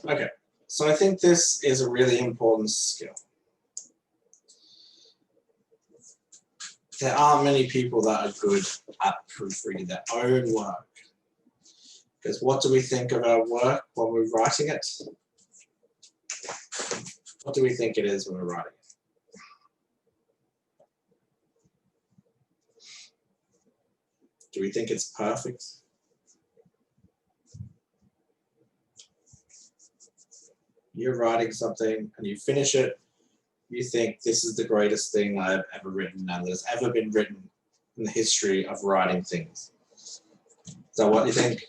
Okay, so I think this is a really important skill. There aren't many people that are good at proofreading their own work. Because what do we think of our work when we're writing it? What do we think it is when we're writing it? Do we think it's perfect? You're writing something and you finish it, you think this is the greatest thing I've ever written and there's ever been written in the history of writing things. Is that what you think?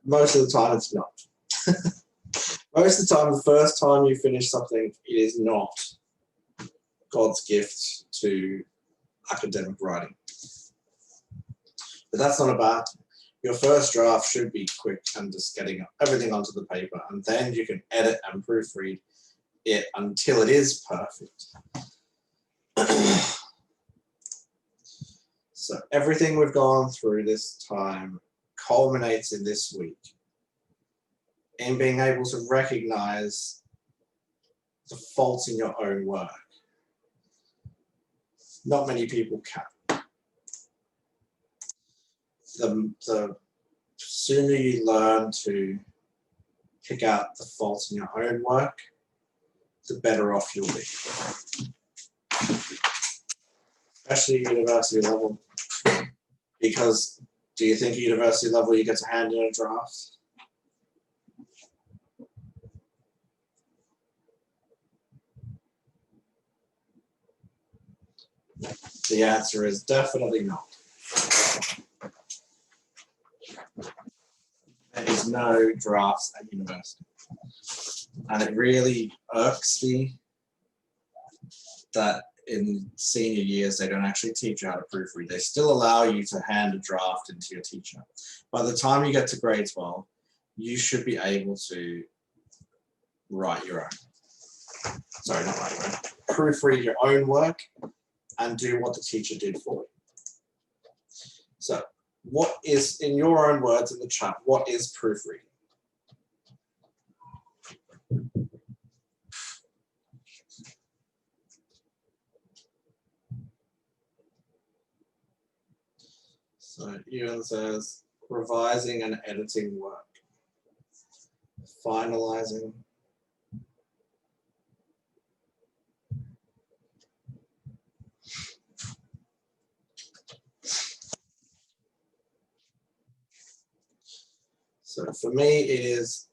Most of the time it's not. Most of the time, the first time you finish something, it is not God's gift to academic writing. But that's not a bad thing. Your first draft should be quick and just getting everything onto the paper, and then you can edit and proofread it until it is perfect. So everything we've gone through this time culminates in this week in being able to recognize the faults in your own work. Not many people can. The sooner you learn to pick out the faults in your own work, the better off you'll be. Especially at university level. Because do you think at university level you get to hand in a draft? The answer is definitely not. There is no drafts at university. And it really irks me that in senior years they don't actually teach you how to proofread. They still allow you to hand a draft into your teacher. By the time you get to grade 12, you should be able to write your own. Sorry, not write your own. Proofread your own work and do what the teacher did for you. So, what is, in your own words in the chat, what is proofreading? So, Ewan says, revising and editing work. Finalizing. So for me, it is,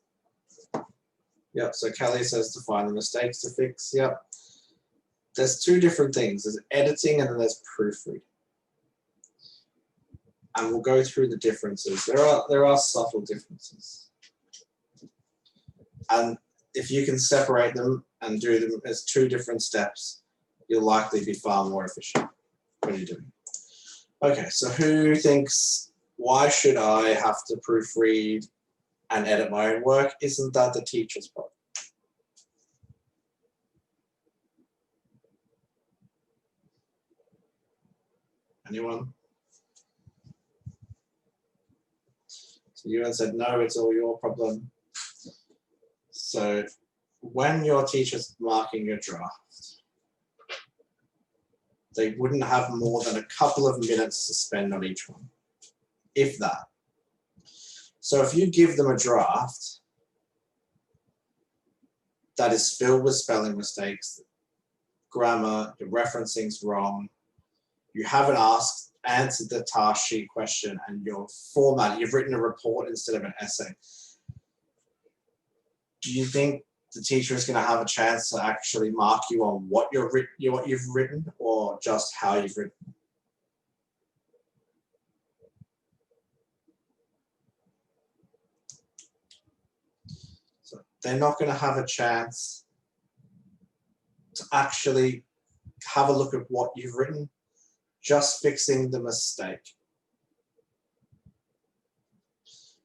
yep, so Kelly says to find the mistakes to fix, yep. There's two different things. There's editing and then there's proofreading. And we'll go through the differences. There are subtle differences. And if you can separate them and do them as two different steps, you'll likely be far more efficient when you're doing it. Okay, so who thinks, why should I have to proofread and edit my own work? Isn't that the teacher's problem? Anyone? So Ewan said, no, it's all your problem. So when your teacher's marking your draft, they wouldn't have more than a couple of minutes to spend on each one, if that. So if you give them a draft that is filled with spelling mistakes, grammar, your referencing's wrong, you haven't answered the task sheet question, and your format, you've written a report instead of an essay, do you think the teacher is going to have a chance to actually mark you on what you've written, or just how you've written? So they're not going to have a chance to actually have a look at what you've written, just fixing the mistake.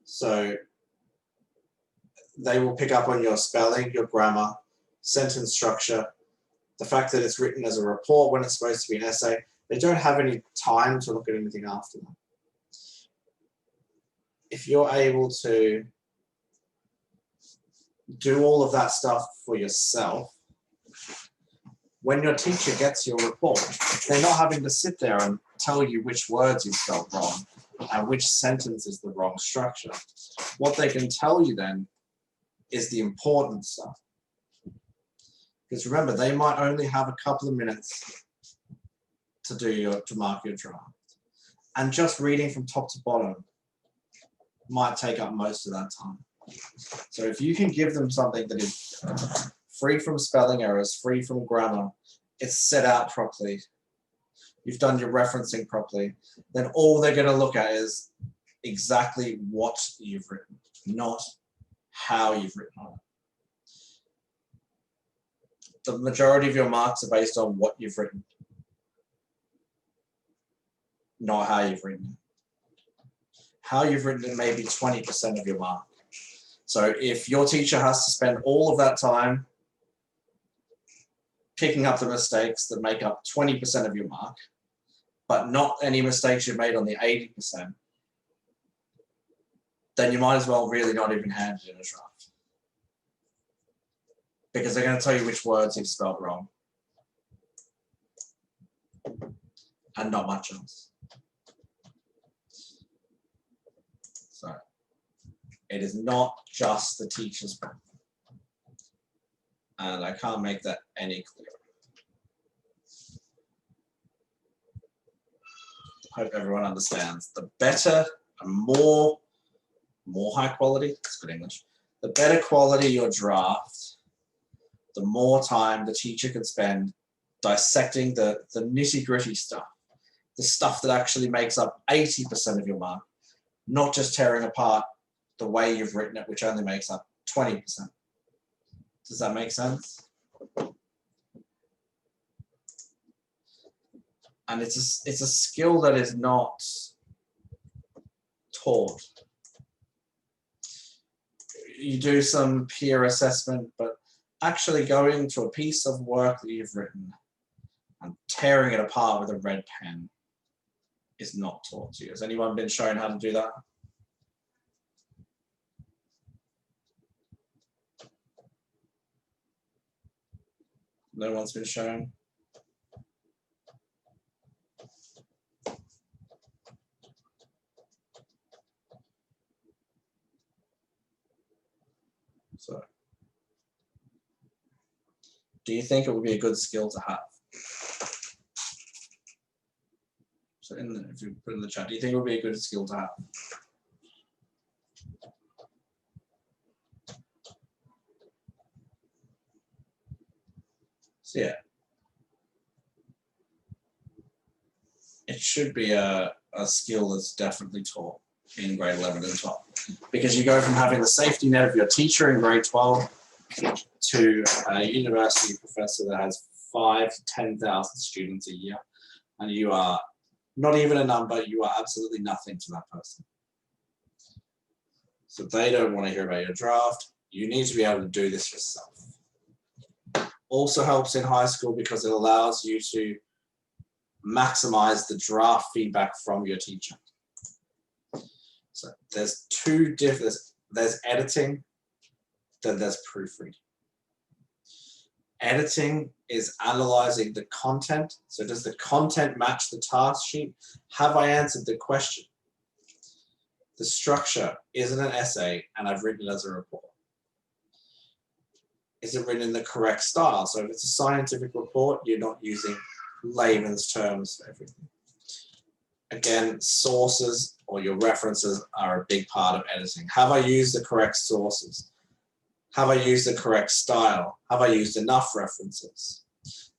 So they will pick up on your spelling, your grammar, sentence structure, the fact that it's written as a report when it's supposed to be an essay. They don't have any time to look at anything after that. If you're able to do all of that stuff for yourself, when your teacher gets your report, they're not having to sit there and tell you which words you spelled wrong and which sentence is the wrong structure. What they can tell you then is the important stuff. Because remember, they might only have a couple of minutes to mark your draft. And just reading from top to bottom might take up most of that time. So if you can give them something that is free from spelling errors, free from grammar, it's set out properly, you've done your referencing properly, then all they're going to look at is exactly what you've written, not how you've written it. The majority of your marks are based on what you've written, not how you've written it. How you've written it may be 20% of your mark. So if your teacher has to spend all of that time picking up the mistakes that make up 20% of your mark, but not any mistakes you've made on the 80%, then you might as well really not even hand it in a draft. Because they're going to tell you which words you've spelled wrong. And not much else. So it is not just the teacher's problem. And I can't make that any clearer. I hope everyone understands. The better and more high quality, that's good English, the better quality your draft, the more time the teacher can spend dissecting the nitty-gritty stuff, the stuff that actually makes up 80% of your mark, not just tearing apart the way you've written it, which only makes up 20%. Does that make sense? And it's a skill that is not taught. You do some peer assessment, but actually going to a piece of work that you've written and tearing it apart with a red pen is not taught to you. Has anyone been shown how to do that? No one's been shown? So, do you think it would be a good skill to have? So if you put in the chat, do you think it would be a good skill to have? So yeah, it should be a skill that's definitely taught in grade 11 and 12. Because you go from having the safety net of your teacher in grade 12 to a university professor that has 5,000 to 10,000 students a year, and you are not even a number, you are absolutely nothing to that person. So they don't want to hear about your draft. You need to be able to do this yourself. Also helps in high school because it allows you to maximize the draft feedback from your teacher. So there's two different, there's editing, then there's proofreading. Editing is analyzing the content. So does the content match the task sheet? Have I answered the question? The structure isn't an essay and I've written it as a report. Is it written in the correct style? So if it's a scientific report, you're not using layman's terms for everything. Again, sources or your references are a big part of editing. Have I used the correct sources? Have I used the correct style? Have I used enough references?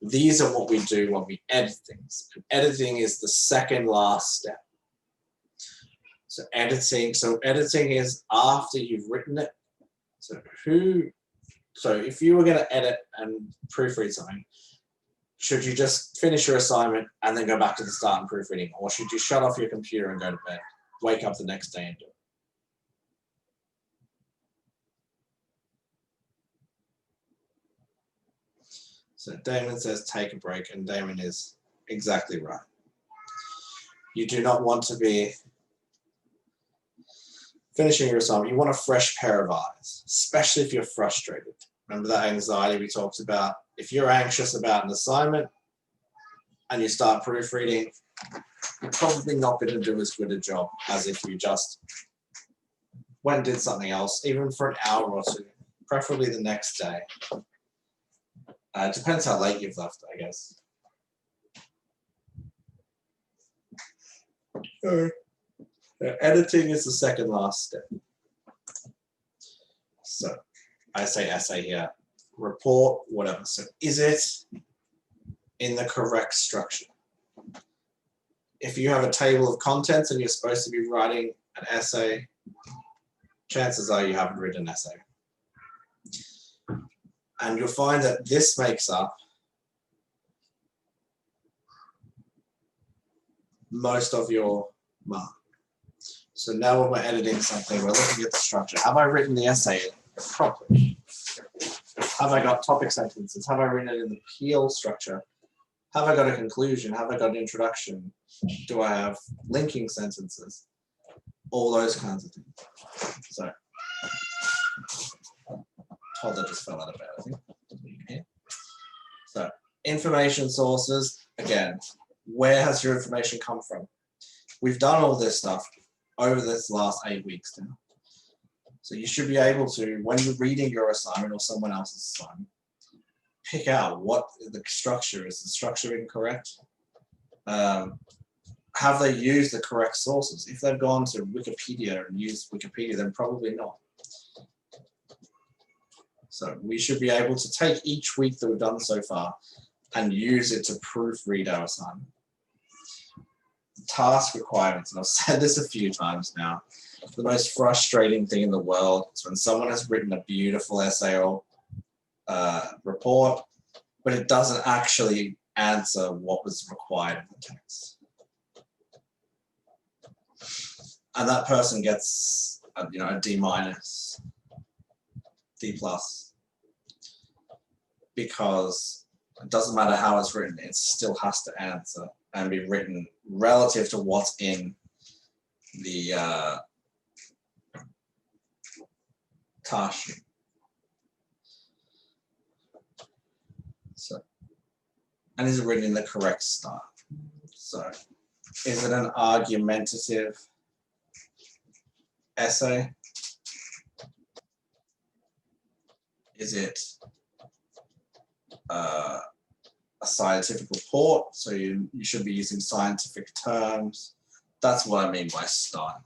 These are what we do when we edit things. And editing is the second last step. So editing is after you've written it. So if you were going to edit and proofread something, should you just finish your assignment and then go back to the start and proofreading? Or should you shut off your computer and go to bed, wake up the next day and do it? So Damon says take a break, and Damon is exactly right. You do not want to be finishing your assignment. You want a fresh pair of eyes, especially if you're frustrated. Remember that anxiety we talked about? If you're anxious about an assignment and you start proofreading, you're probably not going to do as good a job as if you just went and did something else, even for an hour or two, preferably the next day. It depends how late you've left, I guess. Editing is the second last step. So I say essay here, report, whatever. So is it in the correct structure? If you have a table of contents and you're supposed to be writing an essay, chances are you haven't written an essay. And you'll find that this makes up most of your mark. So now when we're editing something, we're looking at the structure. Have I written the essay properly? Have I got topic sentences? Have I written it in the PL structure? Have I got a conclusion? Have I got an introduction? Do I have linking sentences? All those kinds of things. So, toddler just fell out of bed, I think. So, information sources, again, where has your information come from? We've done all this stuff over this last 8 weeks now. So you should be able to, when you're reading your assignment or someone else's assignment, pick out what the structure is. The structure incorrect? Have they used the correct sources? If they've gone to Wikipedia and used Wikipedia, then probably not. So we should be able to take each week that we've done so far and use it to proofread our assignment. Task requirements, and I've said this a few times now, the most frustrating thing in the world is when someone has written a beautiful essay or report, but it doesn't actually answer what was required in the text. And that person gets a D minus, D plus, because it doesn't matter how it's written, it still has to answer and be written relative to what's in the task sheet. So, and is it written in the correct style? So, is it an argumentative essay? Is it a scientific report? So you should be using scientific terms. That's what I mean by style.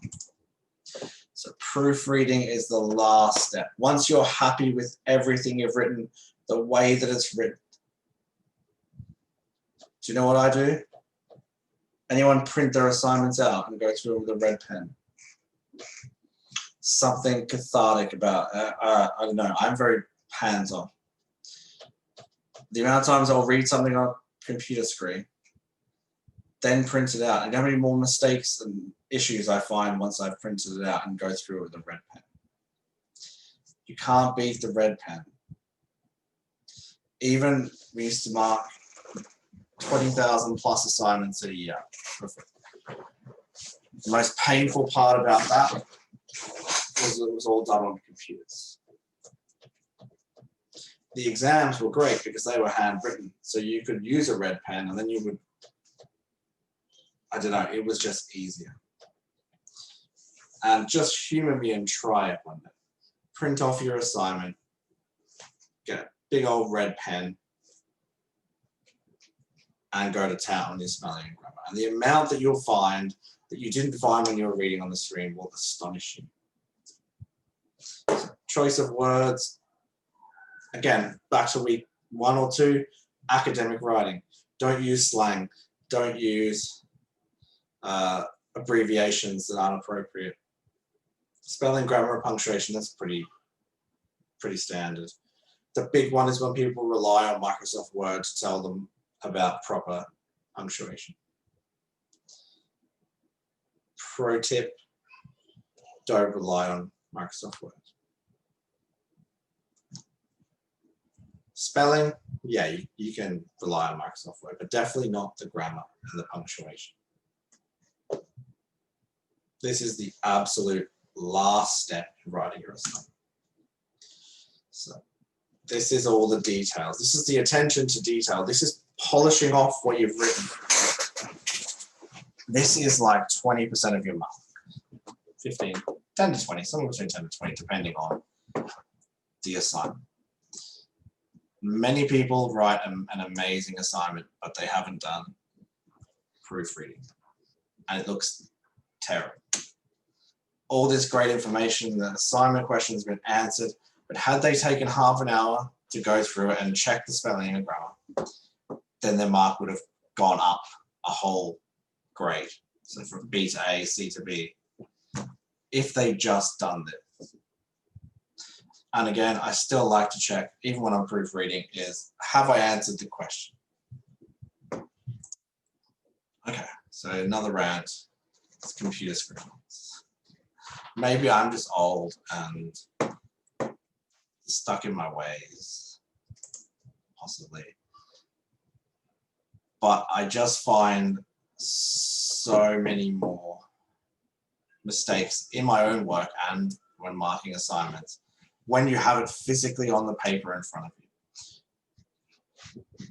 So proofreading is the last step. Once you're happy with everything you've written, the way that it's written. Do you know what I do? Anyone print their assignments out and go through with a red pen? Something cathartic about, I don't know, I'm very hands-on. The amount of times I'll read something on a computer screen, then print it out, and how many more mistakes and issues I find once I've printed it out and go through it with a red pen. You can't beat the red pen. Even we used to mark 20,000 plus assignments a year. The most painful part about that was it was all done on computers. The exams were great because they were handwritten, so you could use a red pen and then you would, I don't know, it was just easier. And just humor me and try it one day. Print off your assignment, get a big old red pen, and go to town on your spelling and grammar. And the amount that you'll find that you didn't find when you were reading on the screen will astonish you. So, choice of words. Again, back to week 1 or 2, academic writing. Don't use slang. Don't use abbreviations that aren't appropriate. Spelling, grammar, punctuation, that's pretty standard. The big one is when people rely on Microsoft Word to tell them about proper punctuation. Pro tip, don't rely on Microsoft Word. Spelling, yeah, you can rely on Microsoft Word, but definitely not the grammar and the punctuation. This is the absolute last step in writing your assignment. So this is all the details. This is the attention to detail. This is polishing off what you've written. This is like 20% of your mark. 15, 10 to 20, somewhere between 10 to 20, depending on the assignment. Many people write an amazing assignment, but they haven't done proofreading, and it looks terrible. All this great information, the assignment question has been answered, but had they taken half an hour to go through it and check the spelling and grammar, then their mark would have gone up a whole grade. So from B to A, C to B, if they just done this. And again, I still like to check, even when I'm proofreading, is have I answered the question? Okay, so another rant. It's computer screens. Maybe I'm just old and stuck in my ways, possibly. But I just find so many more mistakes in my own work and when marking assignments when you have it physically on the paper in front of you.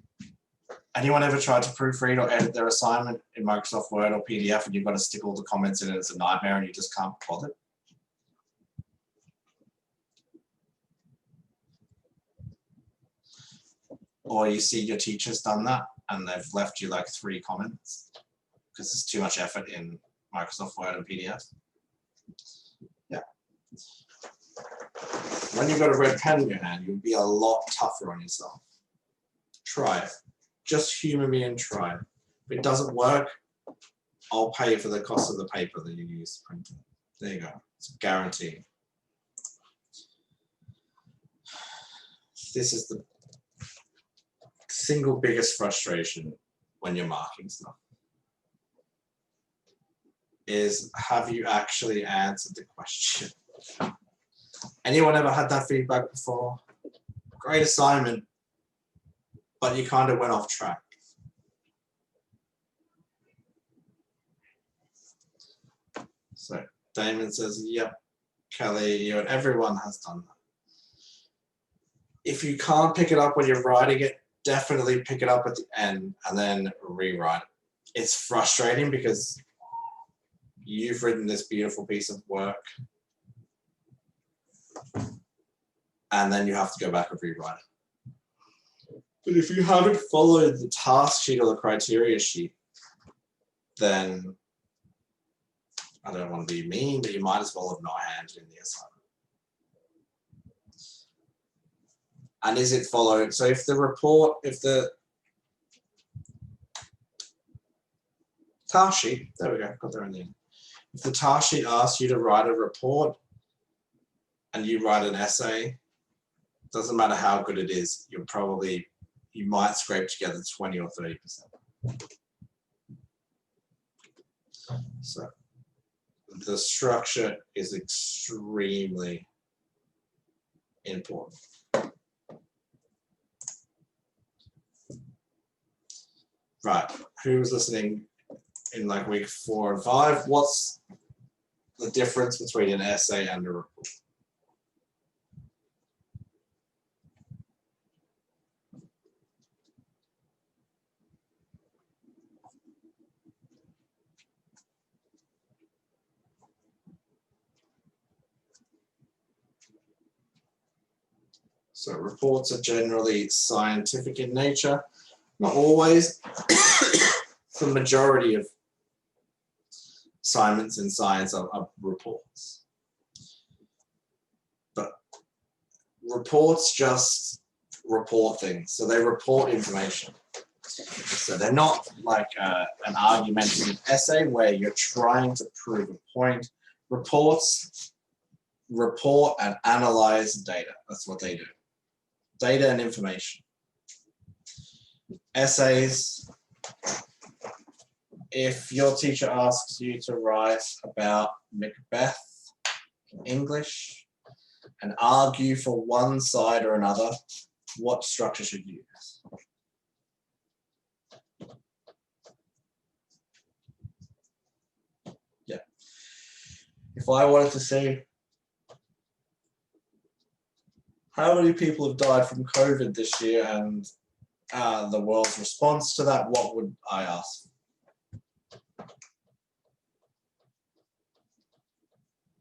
Anyone ever tried to proofread or edit their assignment in Microsoft Word or PDF and you've got to stick all the comments in and it's a nightmare and you just can't bother? Or you see your teacher's done that and they've left you like 3 comments because there's too much effort in Microsoft Word and PDF. Yeah. When you've got a red pen in your hand, you'll be a lot tougher on yourself. Try it. Just humor me and try it. If it doesn't work, I'll pay for the cost of the paper that you use to print it. There you go. It's guaranteed. This is the single biggest frustration when you're marking stuff. Is have you actually answered the question? Anyone ever had that feedback before? Great assignment, but you kind of went off track. So Damon says, yep, Kelly, you and everyone has done that. If you can't pick it up when you're writing it, definitely pick it up at the end and then rewrite it. It's frustrating because you've written this beautiful piece of work and then you have to go back and rewrite it. But if you haven't followed the task sheet or the criteria sheet, then I don't want to be mean, but you might as well have not handed in the assignment. And is it followed? So if the report, if the task sheet, there we go, got there in the end. If the task sheet asks you to write a report and you write an essay, doesn't matter how good it is, you might scrape together 20 or 30%. So the structure is extremely important. Right, who was listening in like week 4 and 5? What's the difference between an essay and a report? So reports are generally scientific in nature, not always. The majority of assignments in science are reports. But reports just report things, so they report information. So they're not like an argumentative essay where you're trying to prove a point. Reports report and analyze data. That's what they do. Data and information. Essays, if your teacher asks you to write about Macbeth in English and argue for one side or another, what structure should you use? Yeah. If I wanted to see how many people have died from COVID this year and the world's response to that, what would I ask?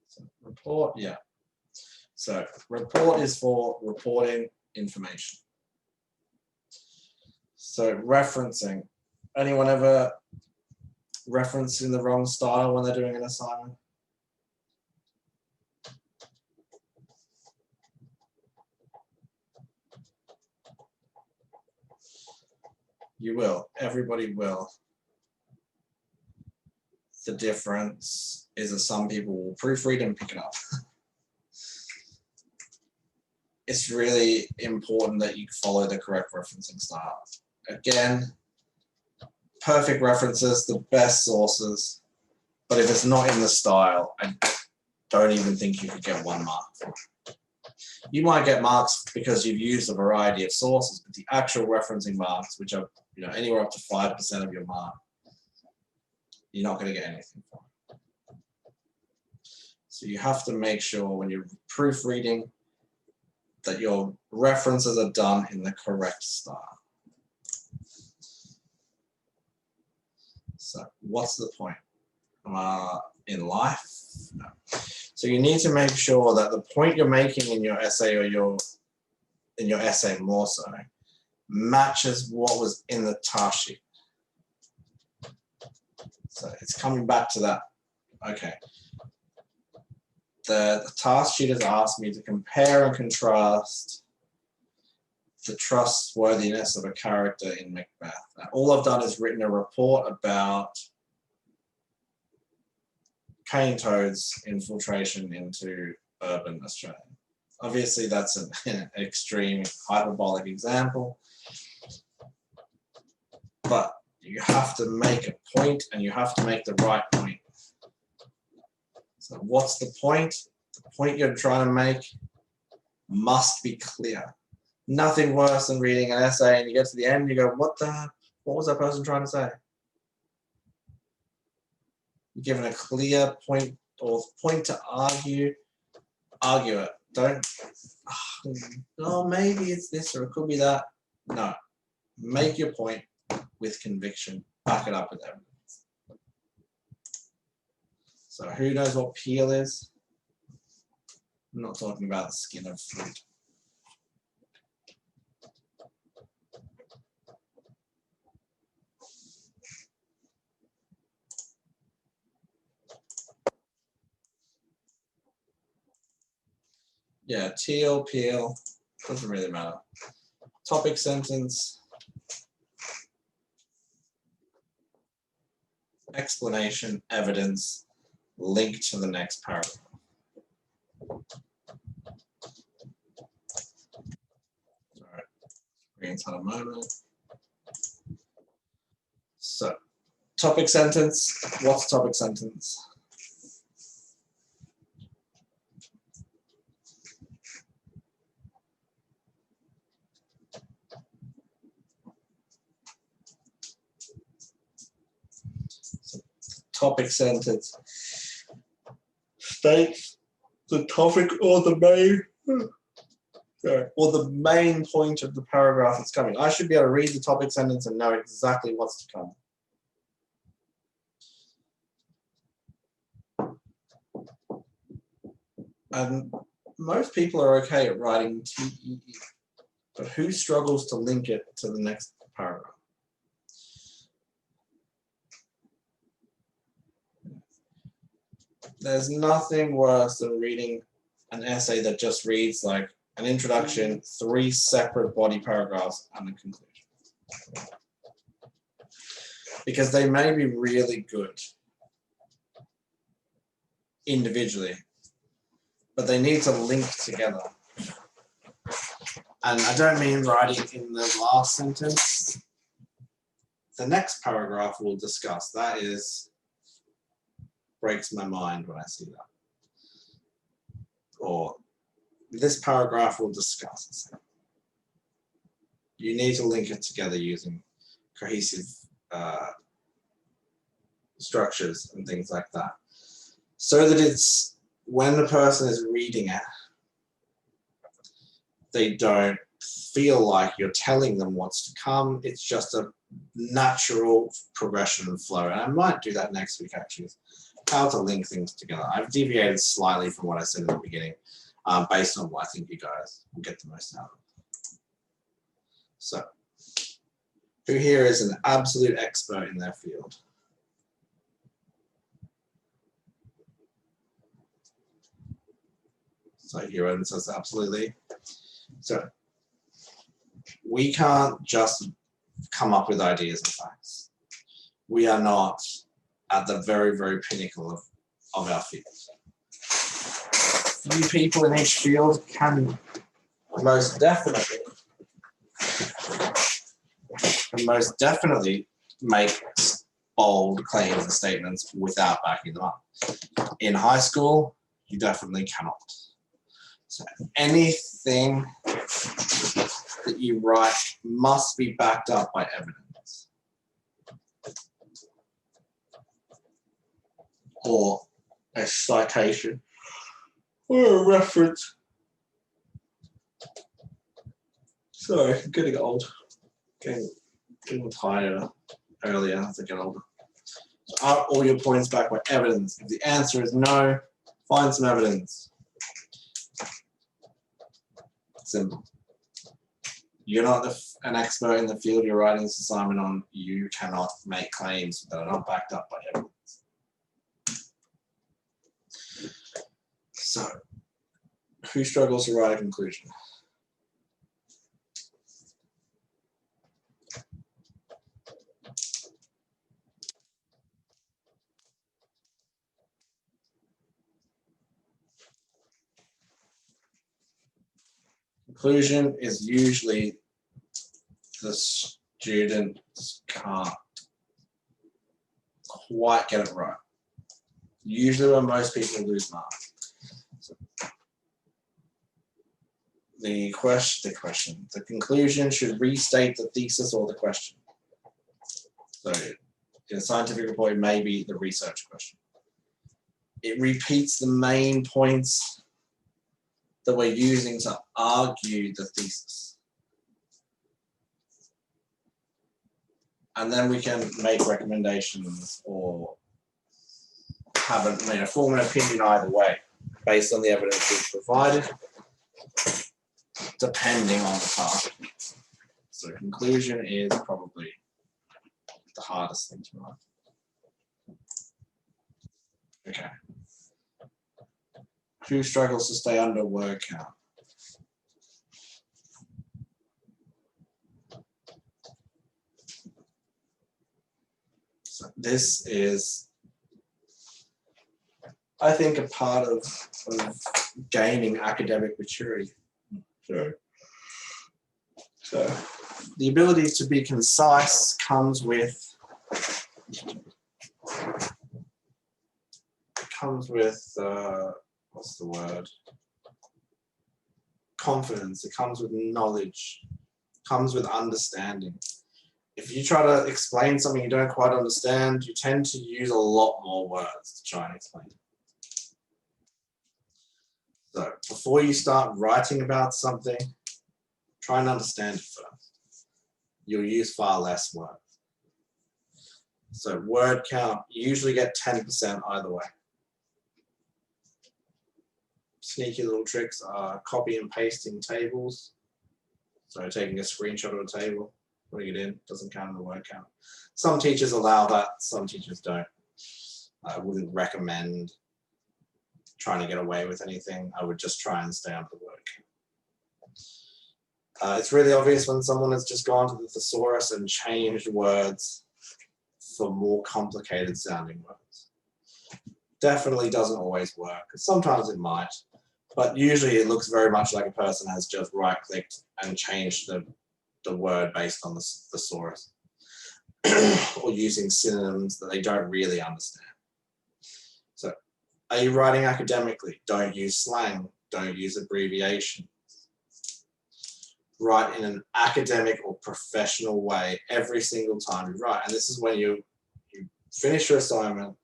So report, yeah. So report is for reporting information. So referencing. Anyone ever reference in the wrong style when they're doing an assignment? You will. Everybody will. The difference is that some people will proofread and pick it up. It's really important that you follow the correct referencing style. Again, perfect references, the best sources, but if it's not in the style, I don't even think you could get 1 mark for it. You might get marks because you've used a variety of sources, but the actual referencing marks, which are anywhere up to 5% of your mark, you're not going to get anything for it. So you have to make sure when you're proofreading that your references are done in the correct style. So what's the point? In life? No. So you need to make sure that the point you're making in your essay or in your essay more so matches what was in the task sheet. So it's coming back to that. Okay. The task sheet has asked me to compare and contrast the trustworthiness of a character in Macbeth. Now, all I've done is written a report about cane toads infiltration into urban Australia. Obviously, that's an extreme hyperbolic example, but you have to make a point and you have to make the right point. So what's the point? The point you're trying to make must be clear. Nothing worse than reading an essay and you get to the end and you go, what was that person trying to say? You're given a clear point or point to argue it. Don't, oh, maybe it's this or it could be that. No, make your point with conviction, back it up with evidence. So who knows what peel is? I'm not talking about the skin of fruit. Yeah, teal, peel, doesn't really matter. Topic sentence, explanation, evidence, link to the next paragraph. Sorry, screen's had a moment. So, topic sentence, what's a topic sentence? Topic sentence states the topic or the main point of the paragraph that's coming. I should be able to read the topic sentence and know exactly what's to come. And most people are okay at writing TEE, but who struggles to link it to the next paragraph? There's nothing worse than reading an essay that just reads like an introduction, 3 separate body paragraphs, and a conclusion. Because they may be really good individually, but they need to link together. And I don't mean writing in the last sentence. The next paragraph we'll discuss. That breaks my mind when I see that. Or this paragraph we'll discuss. You need to link it together using cohesive structures and things like that. so that it's when the person is reading it, they don't feel like you're telling them what's to come. It's just a natural progression and flow. And I might do that next week, actually, how to link things together. I've deviated slightly from what I said in the beginning, based on what I think you guys will get the most out of. So, who here is an absolute expert in their field? So here says absolutely. So we can't just come up with ideas and facts. We are not at the very, very pinnacle of our field. Few people in each field can most definitely make bold claims and statements without backing them up. In high school, you definitely cannot. So anything that you write must be backed up by evidence or a citation or a reference. Sorry, I'm getting old. Getting tired earlier as I get older. So are all your points backed by evidence? If the answer is no, find some evidence. Simple. You're not an expert in the field you're writing this assignment on. You cannot make claims that are not backed up by evidence. So, who struggles to write a conclusion? Conclusion is usually the students can't quite get it right. Usually when most people lose marks. So the conclusion should restate the thesis or the question. So in a scientific report, it may be the research question. It repeats the main points that we're using to argue the thesis. And then we can make recommendations or form an opinion either way, based on the evidence we've provided, depending on the task. So conclusion is probably the hardest thing to write. Okay. Who struggles to stay under word count? So this is, I think, a part of gaining academic maturity. Sure. So the ability to be concise comes with what's the word? Confidence. It comes with knowledge. It comes with understanding. If you try to explain something you don't quite understand, you tend to use a lot more words to try and explain it. So before you start writing about something, try and understand it first. You'll use far less words. So word count, you usually get 10% either way. Sneaky little tricks are copy and pasting tables. So taking a screenshot of a table, putting it in, doesn't count in the word count. Some teachers allow that, some teachers don't. I wouldn't recommend trying to get away with anything. I would just try and stay under the word count. It's really obvious when someone has just gone to the thesaurus and changed words for more complicated sounding words. Definitely doesn't always work. Sometimes it might, but usually it looks very much like a person has just right-clicked and changed the word based on the thesaurus or using synonyms that they don't really understand. So, are you writing academically? Don't use slang. Don't use abbreviations. Write in an academic or professional way every single time you write. And this is when you finish your assignment,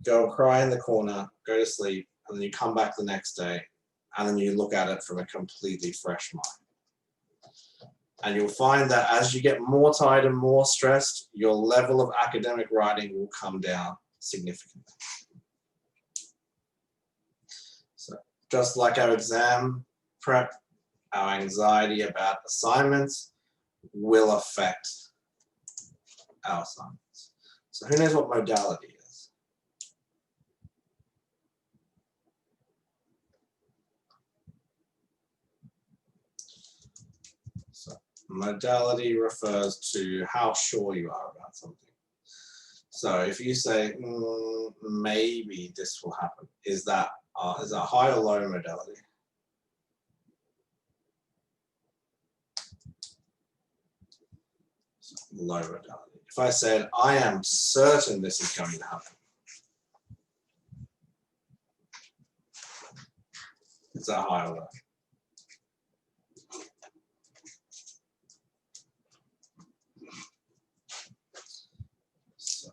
go cry in the corner, go to sleep, and then you come back the next day, and then you look at it from a completely fresh mind. And you'll find that as you get more tired and more stressed, your level of academic writing will come down significantly. So just like our exam prep, our anxiety about assignments will affect our assignments. So who knows what modality is? So modality refers to how sure you are about something. So if you say, maybe this will happen, is that high or low modality? So low modality. If I said, I am certain this is going to happen, is that high or low? So,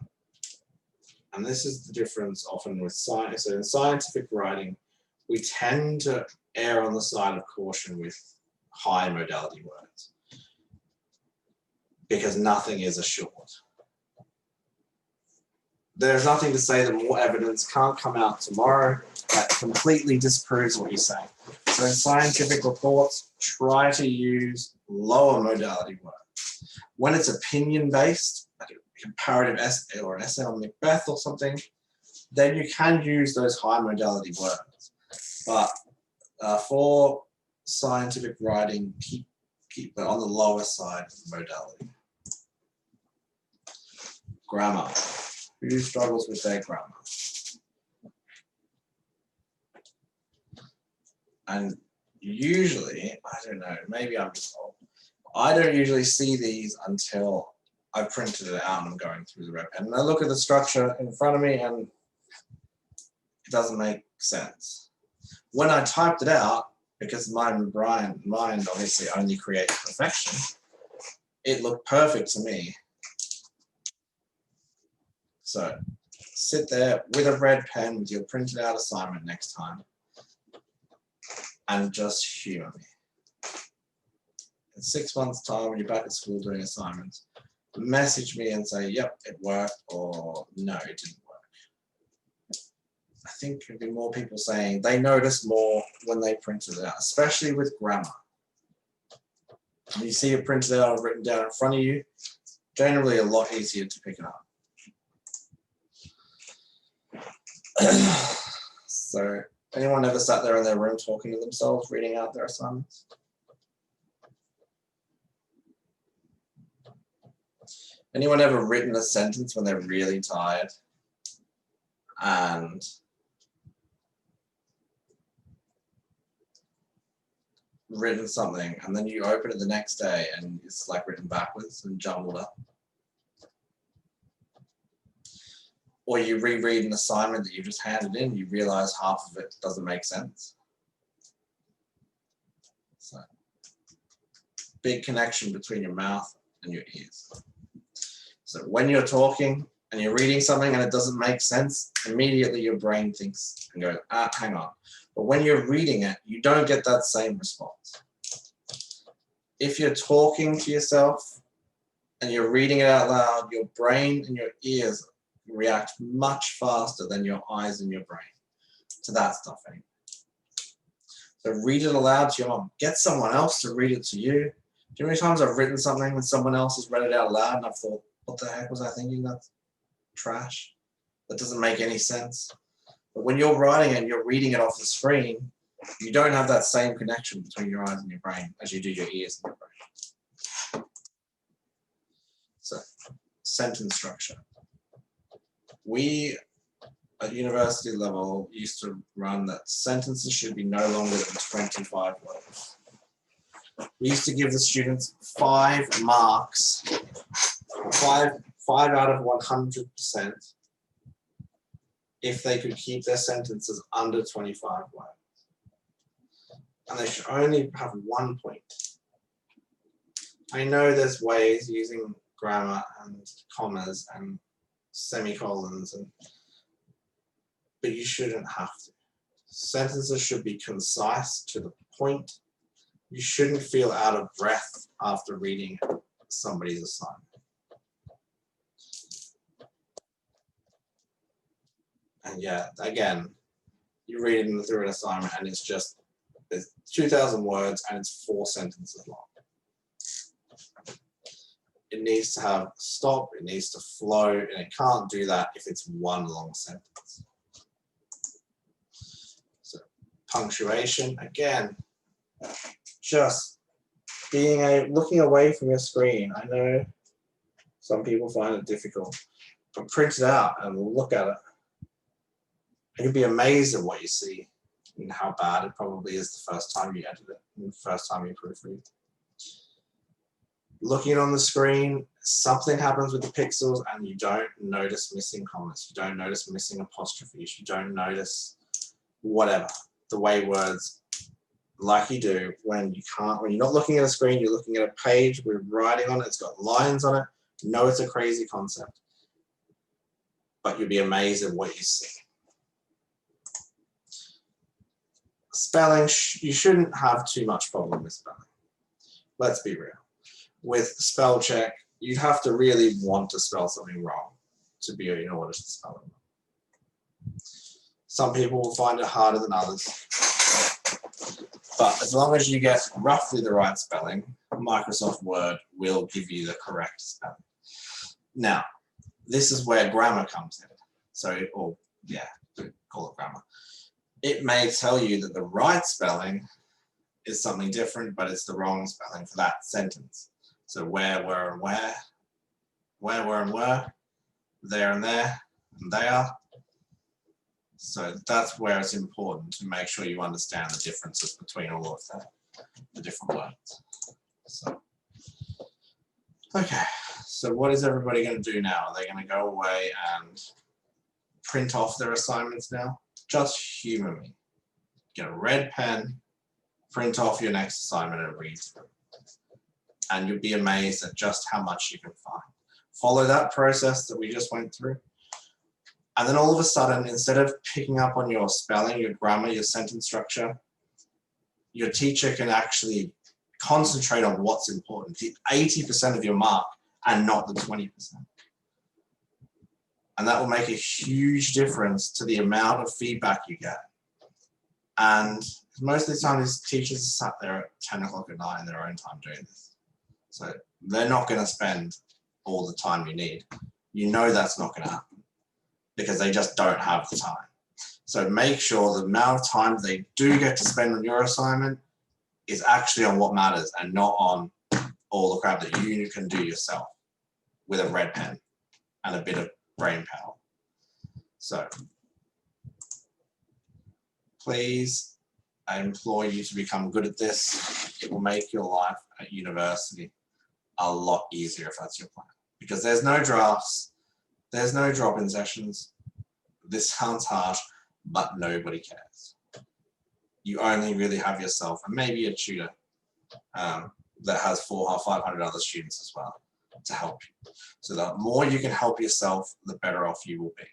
and this is the difference often with science. So in scientific writing, we tend to err on the side of caution with high modality words because nothing is assured. There's nothing to say that more evidence can't come out tomorrow that completely disproves what you're saying. So in scientific reports, try to use lower modality words. When it's opinion-based, like a comparative essay or an essay on Macbeth or something, then you can use those high modality words. But for scientific writing, keep it on the lower side of the modality. Grammar. Who struggles with their grammar? And usually, I don't know, maybe I'm just old. I don't usually see these until I've printed it out and I'm going through the rep pen. And I look at the structure in front of me and it doesn't make sense. When I typed it out, because my mind obviously only creates perfection, it looked perfect to me. So sit there with a red pen with your printed out assignment next time and just humor me. In 6 months' time, when you're back at school doing assignments, message me and say, yep, it worked, or no, it didn't work. I think there'd be more people saying they notice more when they printed it out, especially with grammar. When you see it printed out or written down in front of you, generally a lot easier to pick it up. So, anyone ever sat there in their room talking to themselves, reading out their assignments? Anyone ever written a sentence when they're really tired and written something and then you open it the next day and it's like written backwards and jumbled up? Or you reread an assignment that you just handed in, you realize half of it doesn't make sense. So, big connection between your mouth and your ears. So when you're talking and you're reading something and it doesn't make sense, immediately your brain thinks and goes, hang on. But when you're reading it, you don't get that same response. If you're talking to yourself and you're reading it out loud, your brain and your ears react much faster than your eyes and your brain to that stuff anyway. So read it aloud to your mom. Get someone else to read it to you. Do you know how many times I've written something when someone else has read it out loud and I've thought, what the heck was I thinking? That's trash. That doesn't make any sense. But when you're writing it and you're reading it off the screen, you don't have that same connection between your eyes and your brain as you do your ears and your brain. So, sentence structure. We, at university level, used to run that sentences should be no longer than 25 words. We used to give the students 5 marks, 5 out of 100%, if they could keep their sentences under 25 words. And they should only have 1 point. I know there's ways using grammar and commas and semicolons and but you shouldn't have to. Sentences should be concise, to the point. You shouldn't feel out of breath after reading somebody's assignment. And yeah, again, you're reading through an assignment and it's 2,000 words and it's 4 sentences long. It needs to have stop, it needs to flow, and it can't do that if it's one long sentence. So punctuation, again, just looking away from your screen. I know some people find it difficult, but print it out and look at it. And you'll be amazed at what you see and how bad it probably is the first time you edit it and the first time you proofread. Looking on the screen, something happens with the pixels and you don't notice missing commas, you don't notice missing apostrophes, you don't notice whatever, the way words, like you do when you're not looking at a screen, you're looking at a page with writing on it, it's got lines on it. You know it's a crazy concept, but you'll be amazed at what you see. Spelling, you shouldn't have too much problem with spelling. Let's be real. With spell check, you'd have to really want to spell something wrong to be in order to spell it wrong. Some people will find it harder than others. But as long as you get roughly the right spelling, Microsoft Word will give you the correct spelling. Now, this is where grammar comes in. So, call it grammar. It may tell you that the right spelling is something different, but it's the wrong spelling for that sentence. So where, were, and where, were, and were, there and there, and they are. So that's where it's important to make sure you understand the differences between all of the different words. So, okay, so what is everybody going to do now? Are they going to go away and print off their assignments now? Just humor me. Get a red pen, print off your next assignment and read through. And you'll be amazed at just how much you can find. Follow that process that we just went through. And then all of a sudden, instead of picking up on your spelling, your grammar, your sentence structure, your teacher can actually concentrate on what's important, the 80% of your mark and not the 20%. And that will make a huge difference to the amount of feedback you get. And most of the time, these teachers are sat there at 10 o'clock at night in their own time doing this. So they're not going to spend all the time you need. You know that's not going to happen because they just don't have the time. So make sure the amount of time they do get to spend on your assignment is actually on what matters and not on all the crap that you can do yourself with a red pen and a bit of brain power. So please, I implore you to become good at this. It will make your life at university a lot easier if that's your plan. Because there's no drafts, there's no drop-in sessions. This sounds harsh, but nobody cares. You only really have yourself and maybe a tutor that has 400 or 500 other students as well to help you. So the more you can help yourself, the better off you will be.